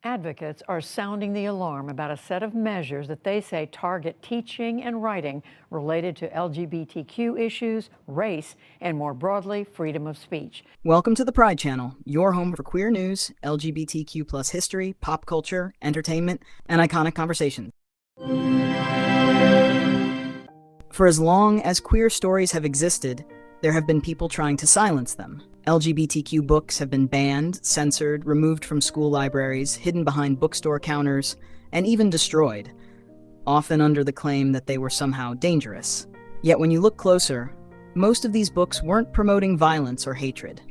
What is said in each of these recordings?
Advocates are sounding the alarm about a set of measures that they say target teaching and writing related to LGBTQ issues, race, and more broadly, freedom of speech. Welcome to the Pride Channel, your home for queer news, LGBTQ plus history, pop culture, entertainment, and iconic conversations. For as long as queer stories have existed, there have been people trying to silence them. LGBTQ books have been banned, censored, removed from school libraries, hidden behind bookstore counters, and even destroyed, often under the claim that they were somehow dangerous. Yet when you look closer, most of these books weren't promoting violence or hatred.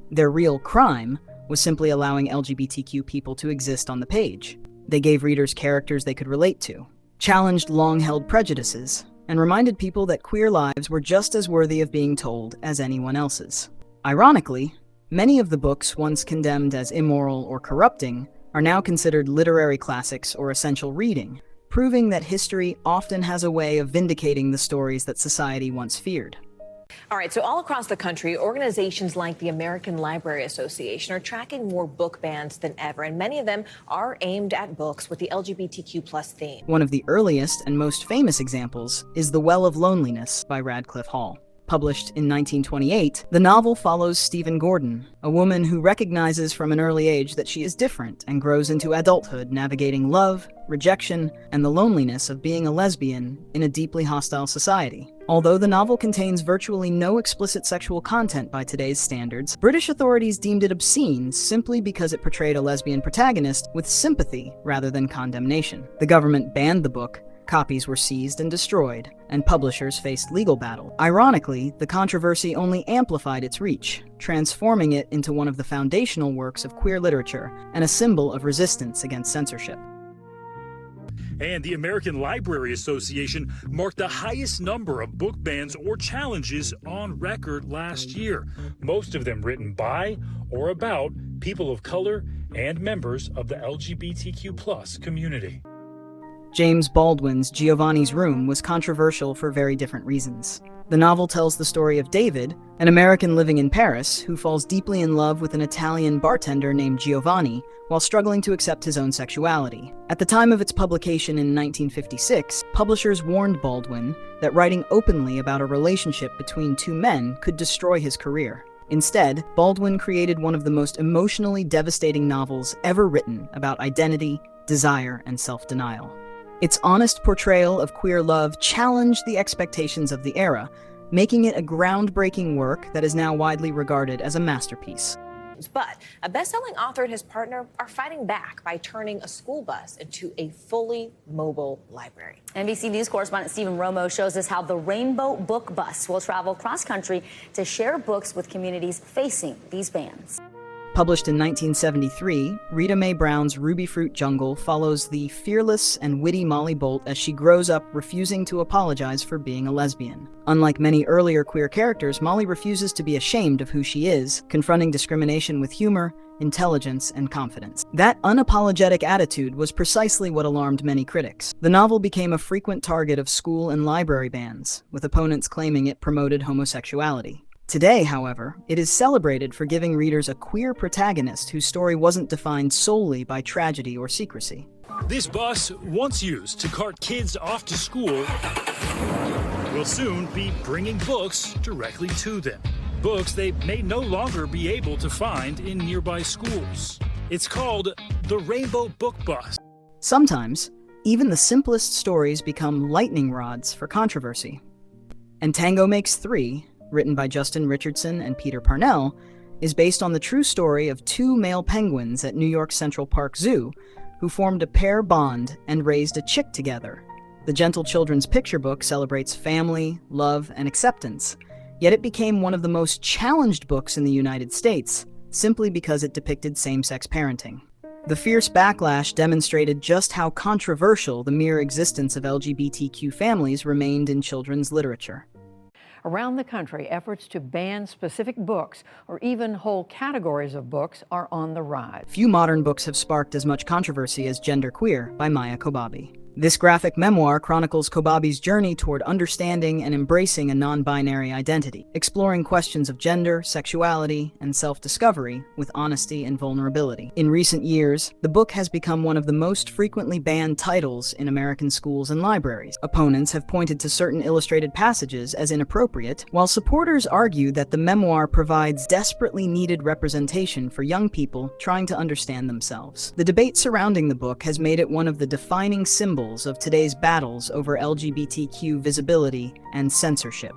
Their real crime was simply allowing LGBTQ people to exist on the page. They gave readers characters they could relate to, challenged long-held prejudices, and reminded people that queer lives were just as worthy of being told as anyone else's. Ironically, many of the books once condemned as immoral or corrupting are now considered literary classics or essential reading, proving that history often has a way of vindicating the stories that society once feared. All right, so all across the country, organizations like the American Library Association are tracking more book bans than ever, and many of them are aimed at books with the LGBTQ plus theme. One of the earliest and most famous examples is The Well of Loneliness by Radcliffe Hall. Published in 1928, the novel follows Stephen Gordon, a woman who recognizes from an early age that she is different and grows into adulthood navigating love, rejection, and the loneliness of being a lesbian in a deeply hostile society. Although the novel contains virtually no explicit sexual content by today's standards, British authorities deemed it obscene simply because it portrayed a lesbian protagonist with sympathy rather than condemnation. The government banned the book, copies were seized and destroyed, and publishers faced legal battle. Ironically, the controversy only amplified its reach, transforming it into one of the foundational works of queer literature and a symbol of resistance against censorship. And the American Library Association marked the highest number of book bans or challenges on record last year, most of them written by or about people of color and members of the LGBTQ plus community. James Baldwin's Giovanni's Room was controversial for very different reasons. The novel tells the story of David, an American living in Paris who falls deeply in love with an Italian bartender named Giovanni while struggling to accept his own sexuality. At the time of its publication in 1956, publishers warned Baldwin that writing openly about a relationship between two men could destroy his career. Instead, Baldwin created one of the most emotionally devastating novels ever written about identity, desire, and self-denial. Its honest portrayal of queer love challenged the expectations of the era, making it a groundbreaking work that is now widely regarded as a masterpiece. But a best-selling author and his partner are fighting back by turning a school bus into a fully mobile library. NBC News correspondent Stephen Romo shows us how the Rainbow Book Bus will travel cross-country to share books with communities facing these bans. Published in 1973, Rita Mae Brown's Ruby Fruit Jungle follows the fearless and witty Molly Bolt as she grows up refusing to apologize for being a lesbian. Unlike many earlier queer characters, Molly refuses to be ashamed of who she is, confronting discrimination with humor, intelligence, and confidence. That unapologetic attitude was precisely what alarmed many critics. The novel became a frequent target of school and library bans, with opponents claiming it promoted homosexuality. Today, however, it is celebrated for giving readers a queer protagonist whose story wasn't defined solely by tragedy or secrecy. This bus, once used to cart kids off to school, will soon be bringing books directly to them. Books they may no longer be able to find in nearby schools. It's called the Rainbow Book Bus. Sometimes, even the simplest stories become lightning rods for controversy. And Tango Makes Three, written by Justin Richardson and Peter Parnell, is based on the true story of two male penguins at New York Central Park Zoo who formed a pair bond and raised a chick together. The Gentle Children's picture book celebrates family, love, and acceptance, yet it became one of the most challenged books in the United States simply because it depicted same-sex parenting. The fierce backlash demonstrated just how controversial the mere existence of LGBTQ families remained in children's literature. Around the country, efforts to ban specific books or even whole categories of books are on the rise. Few modern books have sparked as much controversy as Genderqueer by Maya Kobabe. This graphic memoir chronicles Kobabe's journey toward understanding and embracing a non-binary identity, exploring questions of gender, sexuality, and self-discovery with honesty and vulnerability. In recent years, the book has become one of the most frequently banned titles in American schools and libraries. Opponents have pointed to certain illustrated passages as inappropriate, while supporters argue that the memoir provides desperately needed representation for young people trying to understand themselves. The debate surrounding the book has made it one of the defining symbols of today's battles over LGBTQ visibility and censorship.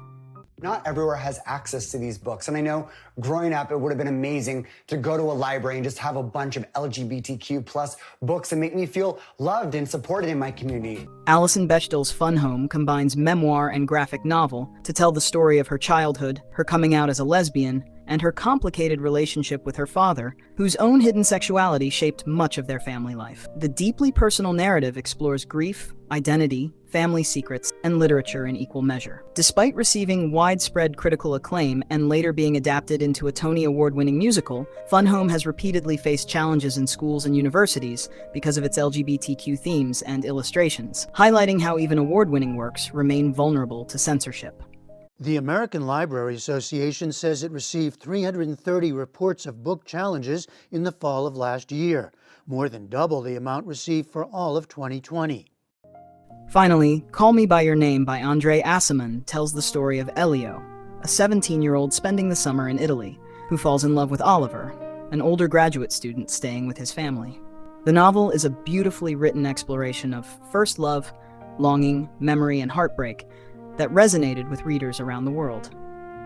Not everywhere has access to these books, and I know growing up it would have been amazing to go to a library and just have a bunch of LGBTQ plus books and make me feel loved and supported in my community. Alison Bechdel's Fun Home combines memoir and graphic novel to tell the story of her childhood, her coming out as a lesbian, and her complicated relationship with her father, whose own hidden sexuality shaped much of their family life. The deeply personal narrative explores grief, identity, family secrets, and literature in equal measure. Despite receiving widespread critical acclaim and later being adapted into a Tony Award-winning musical, Fun Home has repeatedly faced challenges in schools and universities because of its LGBTQ themes and illustrations, highlighting how even award-winning works remain vulnerable to censorship. The American Library Association says it received 330 reports of book challenges in the fall of last year, more than double the amount received for all of 2020. Finally, Call Me By Your Name by Andre Aciman tells the story of Elio, a 17-year-old spending the summer in Italy, who falls in love with Oliver, an older graduate student staying with his family. The novel is a beautifully written exploration of first love, longing, memory, and heartbreak that resonated with readers around the world.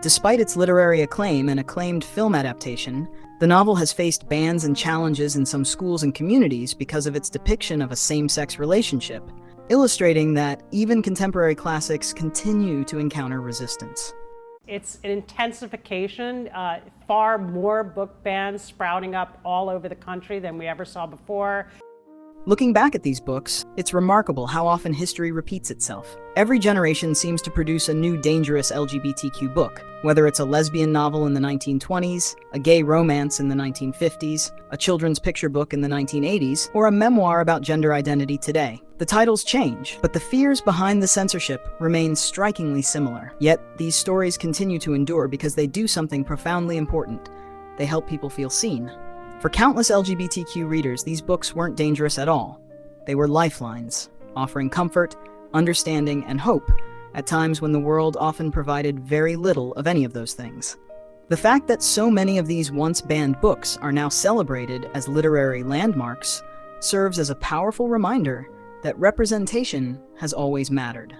Despite its literary acclaim and acclaimed film adaptation, the novel has faced bans and challenges in some schools and communities because of its depiction of a same-sex relationship, illustrating that even contemporary classics continue to encounter resistance. It's an intensification, far more book bans sprouting up all over the country than we ever saw before. Looking back at these books, it's remarkable how often history repeats itself. Every generation seems to produce a new dangerous LGBTQ book, whether it's a lesbian novel in the 1920s, a gay romance in the 1950s, a children's picture book in the 1980s, or a memoir about gender identity today. The titles change, but the fears behind the censorship remain strikingly similar. Yet, these stories continue to endure because they do something profoundly important. They help people feel seen. For countless LGBTQ readers, these books weren't dangerous at all. They were lifelines, offering comfort, understanding, and hope at times when the world often provided very little of any of those things. The fact that so many of these once banned books are now celebrated as literary landmarks serves as a powerful reminder that representation has always mattered,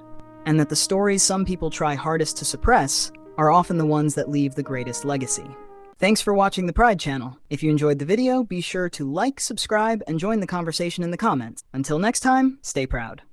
and that the stories some people try hardest to suppress are often the ones that leave the greatest legacy. Thanks for watching the Pride Channel. If you enjoyed the video, be sure to like, subscribe, and join the conversation in the comments. Until next time, stay proud.